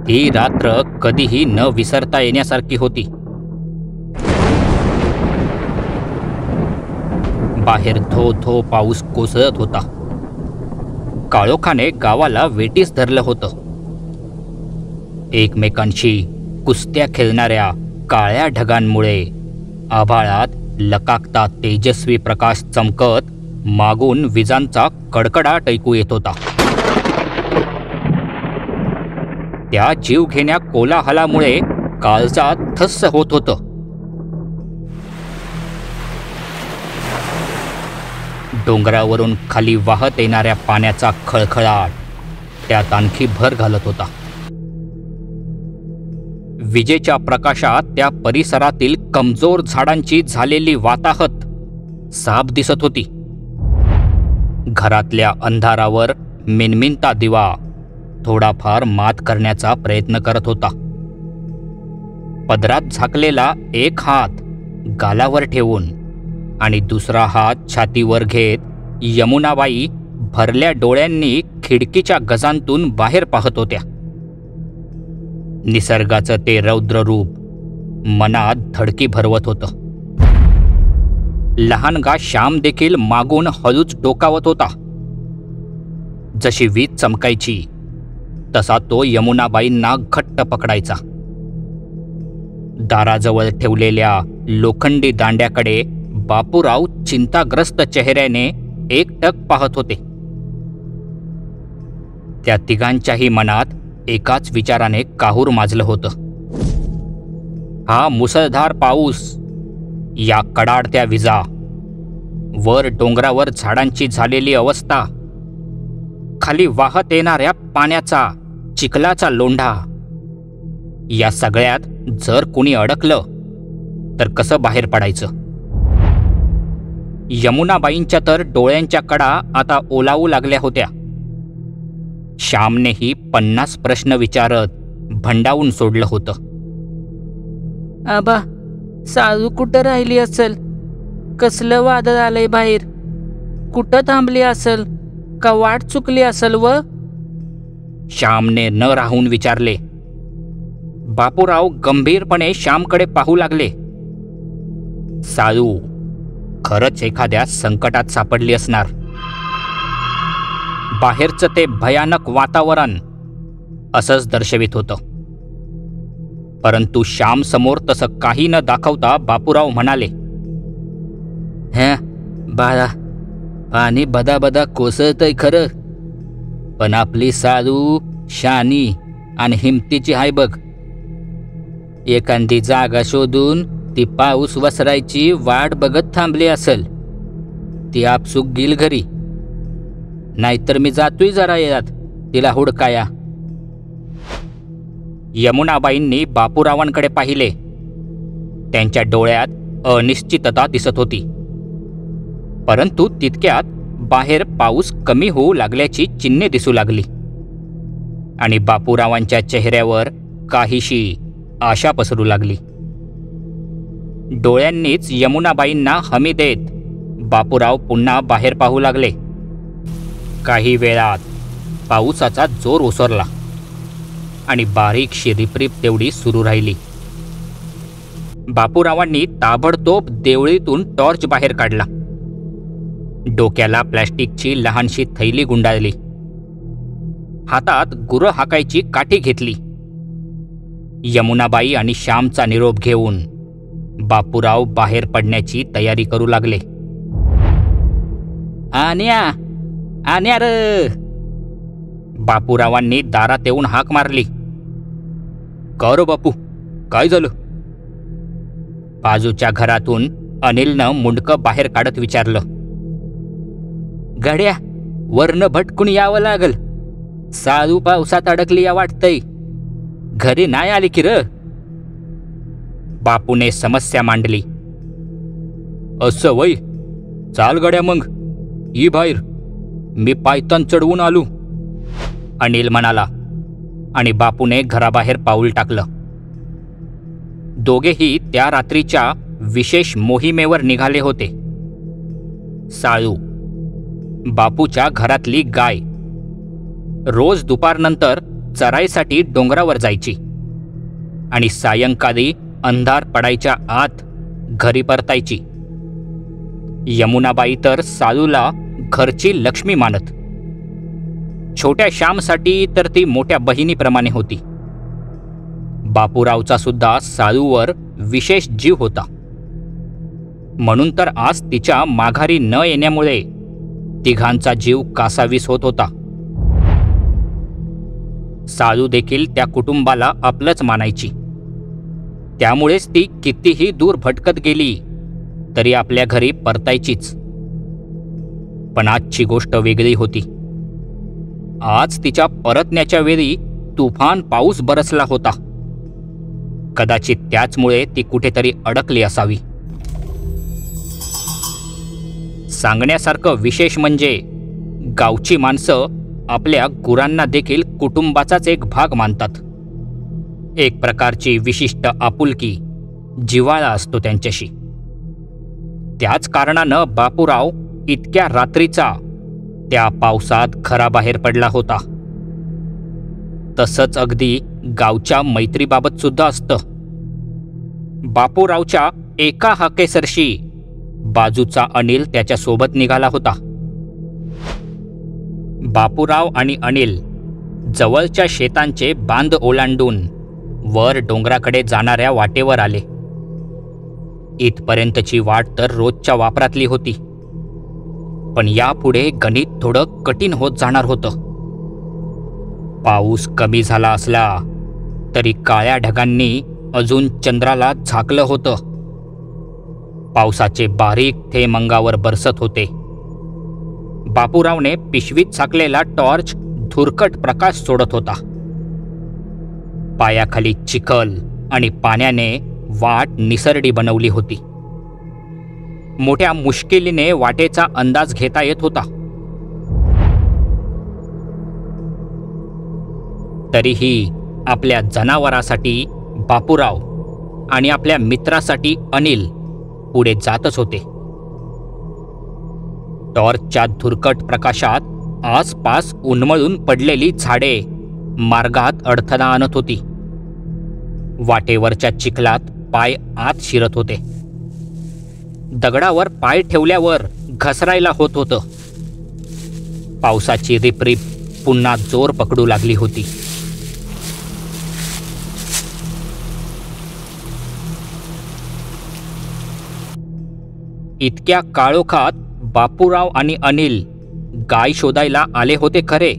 ही रात्र कधीही न विसरता येण्यासारखी होती. बाहेर धो धो पाऊस कोसळत होता. काळोखाने गावाला वेटीस धरलं होतं. एकमेकांशी कुस्त्या खेळणाऱ्या काळ्या ढगांमुळे आभाळात लकाकता तेजस्वी प्रकाश चमकत मागून विजांचा कडकडाट ऐकू येत होता. त्या जीवघेण्या कोलाहलामुळे काळजात थस्स होत होतं. डोंगरावरून खाली वाहत येणाऱ्या पाण्याचा खळखळाट त्यात आणखी भर घालत होता. विजेच्या प्रकाशात त्या परिसरातील कमजोर झाडांची झालेली वाताहत साफ दिसत होती. घरातल्या अंधारावर मिनमिनता दिवा थोडाफार मात करण्याचा प्रयत्न करत होता. पदरात झाकलेला एक हात गालावर ठेवून आणि दुसरा हात छातीवर घेत यमुनाबाई भरल्या डोळ्यांनी खिडकीच्या गजांतून बाहेर पाहत होत्या. निसर्गाचं ते रौद्र रूप मनात धडकी भरवत होतं. लहानगा श्याम देखील मागून हळूच डोकावत होता. जशी वीज चमकायची तसा तो यमुनाबाईंना घट्ट पकडायचा. दाराजवळ ठेवलेल्या लोखंडी दांड्याकडे बापूराव चिंताग्रस्त चेहऱ्याने एकटक पाहत होते. त्या तिघांच्याही मनात एकाच विचाराने काहूर माजलं होतं. हा मुसळधार पाऊस, या कडाडत्या विजा, वर डोंगरावर झाडांची झालेली अवस्था, खाली वाहत येणाऱ्या पाण्याचा चिखलाचा लोंढा, या सगळ्यात जर कुणी अडकलं तर कसं बाहेर पडायचं? यमुनाबाईंच्या तर डोळ्यांच्या कडा आता ओलावू लागल्या होत्या. श्यामनेही 50 प्रश्न विचारत भंडावून सोडलं होतं. आबा, साळू कुठं राहिली असेल? कसलं वादळ आलंय बाहेर? कुठं थांबली असेल? का वाट चुकली असेल? व श्यामने न राहून विचारले. बापूराव गंभीरपणे श्यामकडे पाहू लागले. साळू खरंच एखाद्या संकटात सापडली असणार. बाहेरचं ते भयानक वातावरण असंच दर्शवित होतं. परंतु श्याम समोर तसं काही न दाखवता बापूराव म्हणाले, बाळा, पाणी बदाबदा कोसळतंय खरं, पण आपली साळू शानी आणि हिमतीची हाय बघ. एखादी जागा शोधून ती पाऊस वसरायची वाट बघत थांबली असेल. ती आपसूक गेल घरी. नाहीतर मी जातोय जरा यात तिला हुडकाया. यमुनाबाईंनी बापूरावांकडे पाहिले. त्यांच्या डोळ्यात अनिश्चितता दिसत होती. परंतु तितक्यात बाहेर पाऊस कमी होऊ लागल्याची चिन्हे दिसू लागली आणि बापूरावांच्या चेहऱ्यावर काहीशी आशा पसरू लागली. डोळ्यांनीच यमुनाबाईंना हमी देत बापूराव पुन्हा बाहेर पाहू लागले. काही वेळात पावसाचा जोर ओसरला आणि बारीकशी रिपरिप तेवढी सुरू राहिली. बापूरावांनी ताबडतोब देवळीतून टॉर्च बाहेर काढला. डोक्याला प्लॅस्टिकची लहानशी थैली गुंडाळली. हातात गुरं हाकायची काठी घेतली. यमुनाबाई आणि श्यामचा निरोप घेऊन बापूराव बाहेर पडण्याची तयारी करू लागले. आण्या, आण्या र! बापूरावांनी दारात येऊन हाक मारली. का रे बापू, काय झालं? बाजूच्या घरातून अनिलनं मुंडकं बाहेर काढत विचारलं. गड्या, वरनं भटकून यावं लागल. साळू पावसात अडकली या वाटतंय. घरी नाही आली की र? बापूने समस्या मांडली. असं वय, चाल गड्या मग, ई बाहेर, मी पायतान चढवून आलो, अनिल म्हणाला आणि बापूने घराबाहेर पाऊल टाकलं. दोघेही त्या रात्रीच्या विशेष मोहिमेवर निघाले होते. साळू, बापूच्या घरातली गाय, रोज दुपारनंतर चराईसाठी डोंगरावर जायची आणि सायंकाळी अंधार पडायच्या आत घरी परतायची. यमुनाबाई तर सालूला घरची लक्ष्मी मानत. छोट्या श्यामसाठी तर ती मोठ्या बहिणीप्रमाणे होती. बापूरावचा सुद्धा सालूवर विशेष जीव होता. म्हणून तर आज तिच्या माघारी न येण्यामुळे तिघांचा जीव कासावीस होत होता. सालू देखील त्या कुटुंबाला आपलंच मानायची. त्यामुळेच ती कितीही दूर भटकत गेली तरी आपल्या घरी परतायचीच. पण आजची गोष्ट वेगळी होती. आज तिच्या परतण्याच्या वेळी तुफान पाऊस बरसला होता. कदाचित त्याचमुळे ती कुठेतरी अडकली असावी. सांगण्यासारखं विशेष म्हणजे गावची माणसं आपल्या गुरांना देखील कुटुंबाचाच एक भाग मानतात. एक प्रकारची विशिष्ट आपुलकी, जिव्हाळा असतो त्यांच्याशी. त्याच कारणानं बापूराव इतक्या रात्रीचा त्या पावसात घराबाहेर पडला होता. तसंच अगदी गावच्या मैत्रीबाबत सुद्धा असतं. बापूरावच्या एका हाकेसरशी बाजूचा अनिल त्याच्यासोबत निघाला होता. बापूराव आणि अनिल जवळच्या शेतांचे बांध ओलांडून वर डोंगराकडे जाणाऱ्या वाटेवर आले. इथपर्यंतची वाट तर रोजच्या वापरातली होती. पण यापुढे गणित थोडं कठीण होत जाणार होतं. पाऊस कमी झाला असला तरी काळ्या ढगांनी अजून चंद्राला झाकलं होतं. पावसाचे बारीक थेंब अंगावर बरसत होते. बापूरावने पिशवीत झाकलेला टॉर्च धुरकट प्रकाश सोडत होता. पायाखाली चिखल आणि पाण्याने वाट निसरडी बनवली होती. मोठ्या मुश्किलीने वाटेचा अंदाज घेता येत होता. तरीही आपल्या जनावरासाठी बापूराव आणि आपल्या मित्रासाठी अनिल पुढे जातच होते. टॉर्चच्या धुरकट प्रकाशात आसपास उन्मळून पडलेली झाडे मार्गात अडथळा आणत होती. वाटेवरच्या चिखलात पाय आत शिरत होते. दगडावर पाय ठेवल्यावर घसरायला होत होतं. पावसाची रिपरिप पुन्हा जोर पकडू लागली होती. इतक्या काळोखात बापूराव आणि अनिल गाय शोधायला आले होते खरे,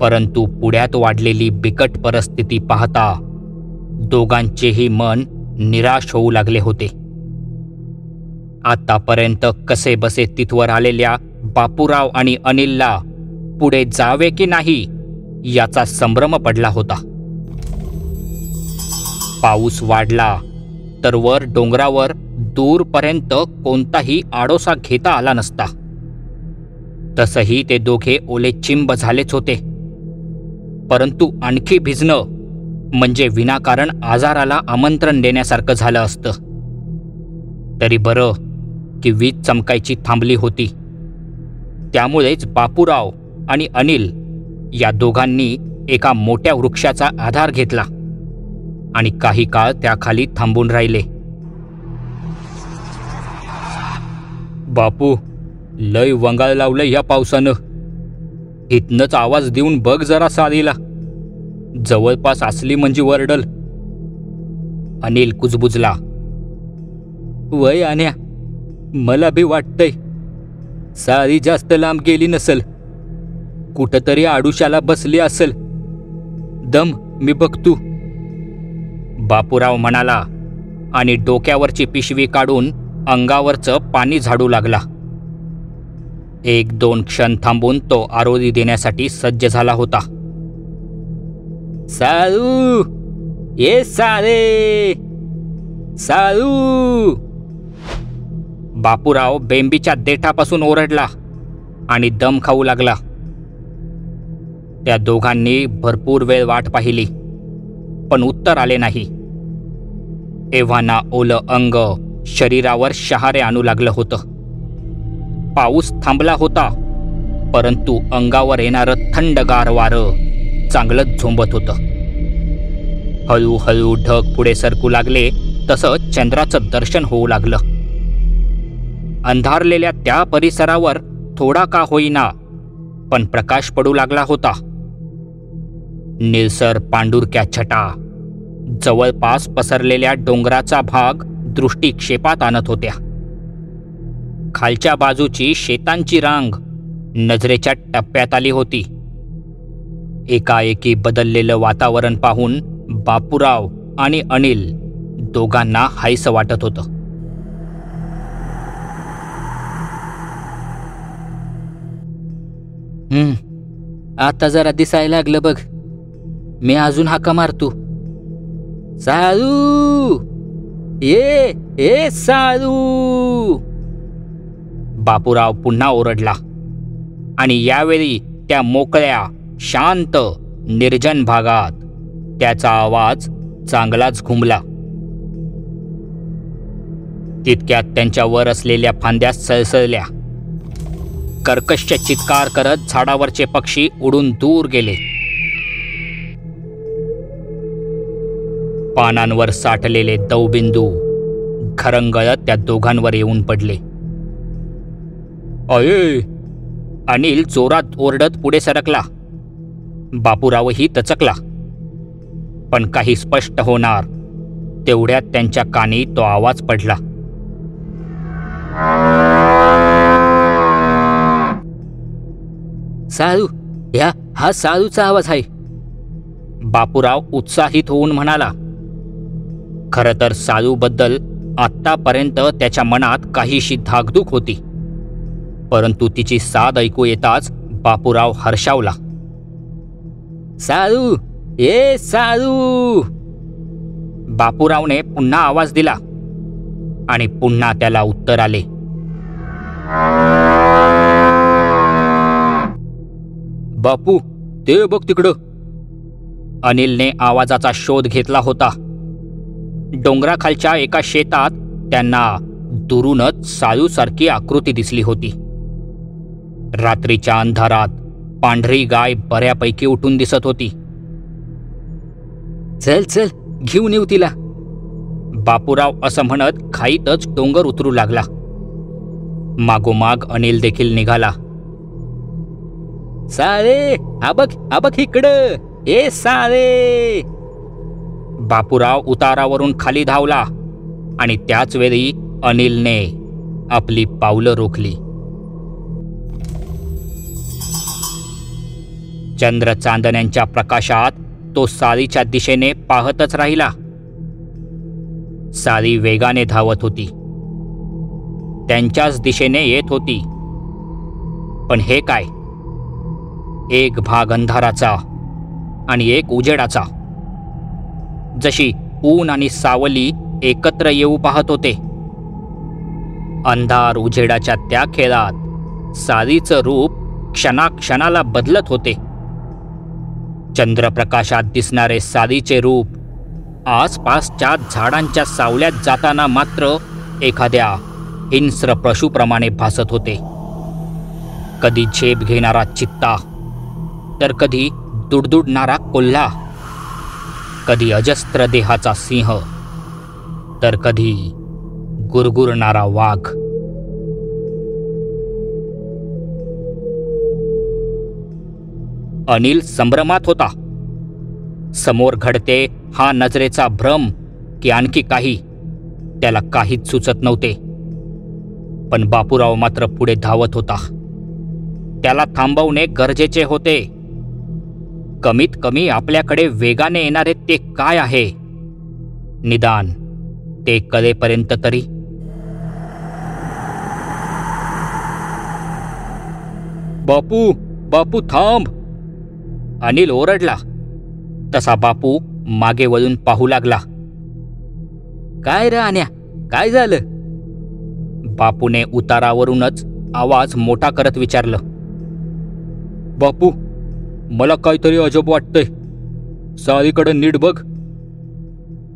परंतु पुढ्यात वाढलेली बिकट परिस्थिती पाहता दोघांचेही मन निराश होऊ लागले होते. आतापर्यंत कसे बसे तिथवर आलेल्या बापूराव आणि अनिलला पुढे जावे की नाही याचा संभ्रम पडला होता. पाऊस वाढला तर वर डोंगरावर दूरपर्यंत कोणताही आडोसा घेता आला नसता. तसंही ते दोघे ओले चिंब झालेच होते. परंतु आणखी भिजणं म्हणजे विनाकारण आजाराला आमंत्रण देण्यासारखं झालं असतं. तरी बरं की वीज चमकायची थांबली होती. त्यामुळेच बापूराव आणि अनिल या दोघांनी एका मोठ्या वृक्षाचा आधार घेतला आणि काही काळ त्याखाली थांबून राहिले. बापू, लय वंगाळ लावलं या पावसानं. इथनंच आवाज देऊन बघ जरा सालीला. जवळपास असली म्हणजे वरडल. अनिल कुजबुजला. वय आण्या, मला बी वाटतंय सारी जास्त लांब गेली नसल. कुठंतरी आडुशाला बसली असल. दम मी बघतू. बापूराव म्हणाला आणि डोक्यावरची पिशवी काढून अंगावरचं पाणी झाडू लागला. 1-2 क्षण थांबून तो आरोळी देण्यासाठी सज्ज झाला होता. साळू, ये सारे, साळू. बापूराव बेंबीच्या देठापासून ओरडला आणि दम खाऊ लागला. त्या दोघांनी भरपूर वेळ वाट पाहिली, पण उत्तर आले नाही. एव्हाना ओलं अंग शरीरावर शहारे आणू लागलं होतं. पाऊस थांबला होता, परंतु अंगावर येणारं थंडगार वारं चांगलंच झोंबत होतं. हळूहळू ढग पुढे सरकू लागले तसं चंद्राचं दर्शन होऊ लागलं. अंधारलेल्या त्या परिसरावर थोडा का होईना पण प्रकाश पडू लागला होता. निळसर पांढुरक्या छटा जवळपास पसरलेल्या डोंगराचा भाग दृष्टिक्षेपात आणत होत्या. खालच्या बाजूची शेतांची रांग नजरेच्या टप्प्यात आली होती. एकाएकी बदललेलं वातावरण पाहून बापूराव आणि अनिल दोघांना हायसं वाटत होतं. आता जरा दिसायला लागलं बघ. मी अजून हाका मारतो. साळू, ए साळू. बापूराव पुन्हा ओरडला आणि यावेळी त्या मोकळ्या शांत निर्जन भागात त्याचा आवाज चांगलाच घुमला. तितक्यात त्यांच्या वर असलेल्या फांद्या सळसळल्या. कर्कश चित्कार करत झाडावरचे पक्षी उडून दूर गेले. पानांवर साठलेले दवबिंदू घरंगळत त्या दोघांवर येऊन पडले. अये! अनिल जोरात ओरडत पुढे सरकला. बापूरावही तचकला. पण काही स्पष्ट होणार तेवढ्यात त्यांच्या कानी तो आवाज पडला. साळू, हा साळूचा आवाज आहे. बापूराव उत्साहित होऊन म्हणाला. खरं तर साळूबद्दल आत्तापर्यंत त्याच्या मनात काहीशी धाकधूक होती, परंतु तिची साद ऐकू येताच बापूराव हर्षावला. साळू, ए साळू. बापूरावने पुन्हा आवाज दिला आणि पुन्हा त्याला उत्तर आले. बापू, ते बघ तिकडं. अनिलने आवाजाचा शोध घेतला होता. डोंगराखालच्या एका शेतात त्यांना दुरूनच साळूसारखी आकृती दिसली होती. रात्रीच्या अंधारात पांढरी गाय बऱ्यापैकी उठून दिसत होती. चल चल, घेऊन येऊ तिला. बापूराव असं म्हणत घाईतच डोंगर उतरू लागला. मागोमाग अनिल देखील निघाला. साळे, हा बघ इकडं. ए साळे. बापूराव उतारावरून खाली धावला आणि त्याच वेळी अनिलने आपली पावलं रोखली. चंद्र चांदण्यांच्या प्रकाशात तो साळीच्या दिशेने पाहतच राहिला. साळी वेगाने धावत होती. त्यांच्याच दिशेने येत होती. पण हे काय? एक भाग अंधाराचा आणि एक उजेडाचा. जशी ऊन आणि सावली एकत्र येऊ पाहत होते. अंधार उजेडाच्या त्या खेळात साळीचं रूप क्षणाक्षणाला बदलत होते. चंद्रप्रकाशात दिसणारे साळीचे रूप आसपासच्या झाडांच्या सावल्यात जाताना मात्र एखाद्या हिंस्र पशुप्रमाणे भासत होते. कधी झेप घेणारा चित्ता, तर कधी दुडदुडणारा कोल्हा, कधी अजस्त्र देहाचा सिंह, तर कधी गुरगुरणारा वाघ. अनिल संभ्रमात होता. समोर घडते हा नजरेचा भ्रम की आणखी काही, त्याला काहीच सुचत नव्हते. पण बापूराव मात्र पुढे धावत होता. त्याला थांबवणे गरजेचे होते. कमीत कमी आपल्याकडे वेगाने येणारे ते काय आहे, निदान ते कळेपर्यंत तरी. बापू थांब. अनिल ओरडला. तसा बापू मागे वळून पाहू लागला. काय रे आण्या, काय झालं? बापूने उतारावरूनच आवाज मोठा करत विचारलं. बापू, मला काहीतरी अजब वाटतंय. साळीकडे नीट बघ.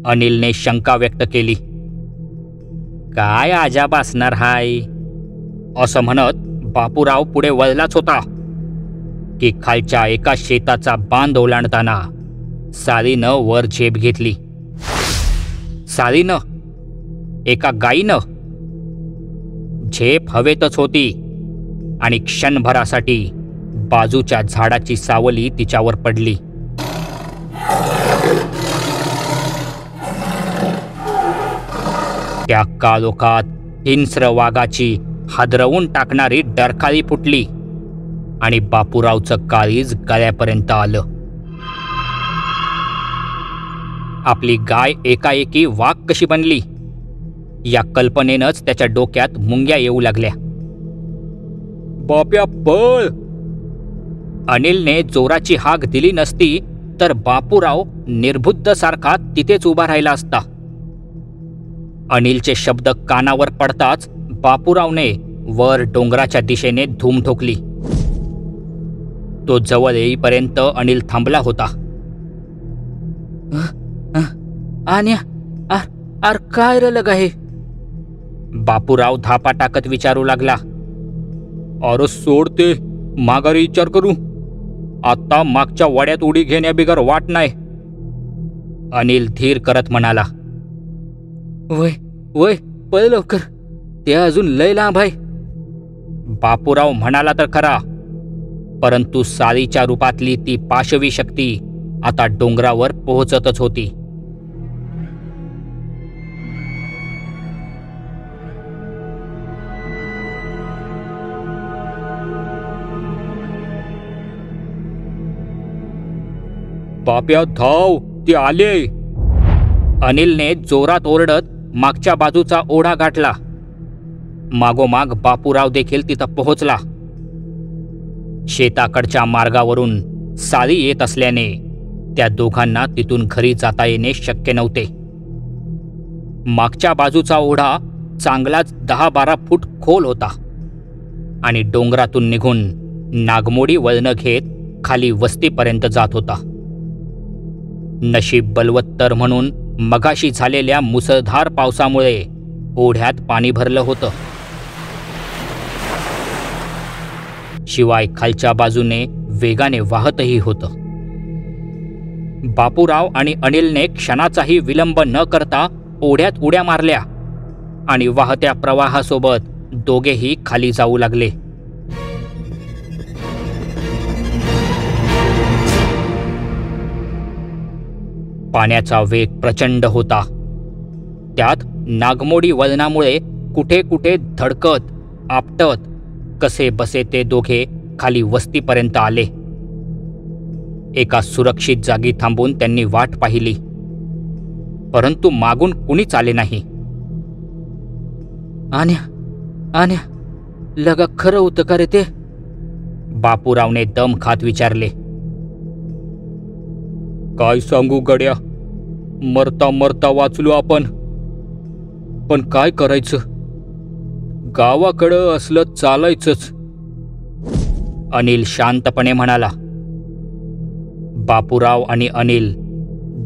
अनिलने शंका व्यक्त केली. काय अजाब असणार हाय? असं म्हणत बापूराव पुढे वळलाच होता. की खालच्या एका शेताचा बांध ओलांडताना सालीनं वर झेप घेतली. सालीनं, एका गायीनं. झेप हवेतच होती आणि क्षणभरासाठी बाजूच्या झाडाची सावली तिच्यावर पडली. त्या काळोखात हिंस्र वाघाची हादरवून टाकणारी डरकाळी फुटली आणि बापूरावचं काळीज गळ्यापर्यंत आलं. आपली गाय एकाएकी वाघ कशी बनली या कल्पनेनंच त्याच्या डोक्यात मुंग्या येऊ लागल्या. बाप्या पळ! अनिलने जोराची हाक दिली नसती तर बापूराव निर्बुद्धसारखा तिथेच उभा राहिला असता. अनिलचे शब्द कानावर पडताच बापूरावने वर डोंगराच्या दिशेने धूम ठोकली. तो जवळ येईपर्यंत अनिल थांबला होता. आर काय र लगा हे? बापूराव धापा टाकत विचारू लागला. अरे सोड ते, माघारी विचार करू. आता मागच्या वाड्यात उडी घेण्याबिगर वाट नाही. अनिल धीर करत म्हणाला. वय वय पळ लवकर, ते अजून लय लांब आहे. बापूराव म्हणाला तर खरा, परंतु सालीच्या रूपातली ती पाशवी शक्ती आता डोंगरावर पोहोचतच होती. बाप्या धाव, ते आले! अनिलने जोरात ओरडत मागच्या बाजूचा ओढा गाठला. मागोमाग बापूराव देखील तिथं पोहोचला. शेताकडच्या मार्गावरून साली येत असल्याने त्या दोघांना तिथून घरी जाता येणे शक्य नव्हते. मागच्या बाजूचा ओढा चांगलाच 10-12 फूट खोल होता आणि डोंगरातून निघून नागमोडी वळणं घेत खाली वस्तीपर्यंत जात होता. नशीब बलवत्तर म्हणून मगाशी झालेल्या मुसळधार पावसामुळे ओढ्यात पाणी भरलं होतं. शिवाय खालच्या बाजूने वेगाने वाहतही होतं. बापूराव आणि अनिलने क्षणाचाही विलंब न करता ओढ्यात उड्या मारल्या आणि वाहत्या प्रवाहासोबत दोघेही खाली जाऊ लागले. पाण्याचा वेग प्रचंड होता. त्यात नागमोडी वळणामुळे कुठे कुठे धडकत आपटत कसे बसे ते दोघे खाली वस्तीपर्यंत आले. एका सुरक्षित जागी थांबून त्यांनी वाट पाहिली, परंतु मागून कुणीच आले नाही. आण्या लगा खरं होतं का रे ते? बापूरावने दम खात विचारले. काय सांगू गड्या, मरता मरता वाचलो आपण. पण काय करायचं, गावाकडं असलं चालायचंच. अनिल शांतपणे म्हणाला. बापूराव आणि अनिल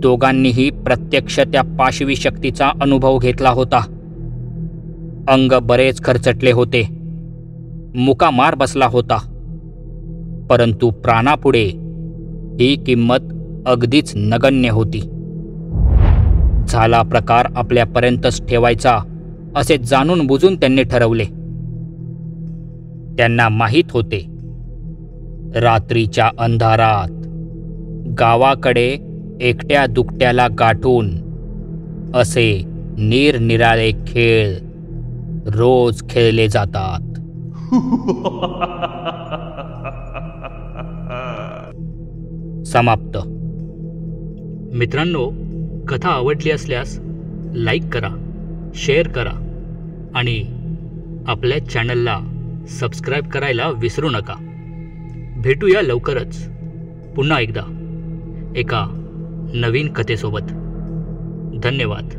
दोघांनीही प्रत्यक्ष त्या पाशवी शक्तीचा अनुभव घेतला होता. अंग बरेच खरचटले होते, मुकामार बसला होता, परंतु प्राणापुढे ही किंमत अगदीच नगण्य होती. झाला प्रकार आपल्यापर्यंतच ठेवायचा असे जाणून बुजून त्यांनी ठरवले. त्यांना माहीत होते, रात्रीच्या अंधारात गावाकडे एकट्या दुकट्याला गाठून असे निरनिराळे खेळ रोज खेळले जातात. समाप्त. मित्रांनो, कथा आवडली असल्यास लाईक करा, शेअर करा आणि आपल्या चॅनलला सबस्क्राईब करायला विसरू नका. भेटूया लवकरच पुन्हा एकदा एका नवीन कथेसोबत. धन्यवाद.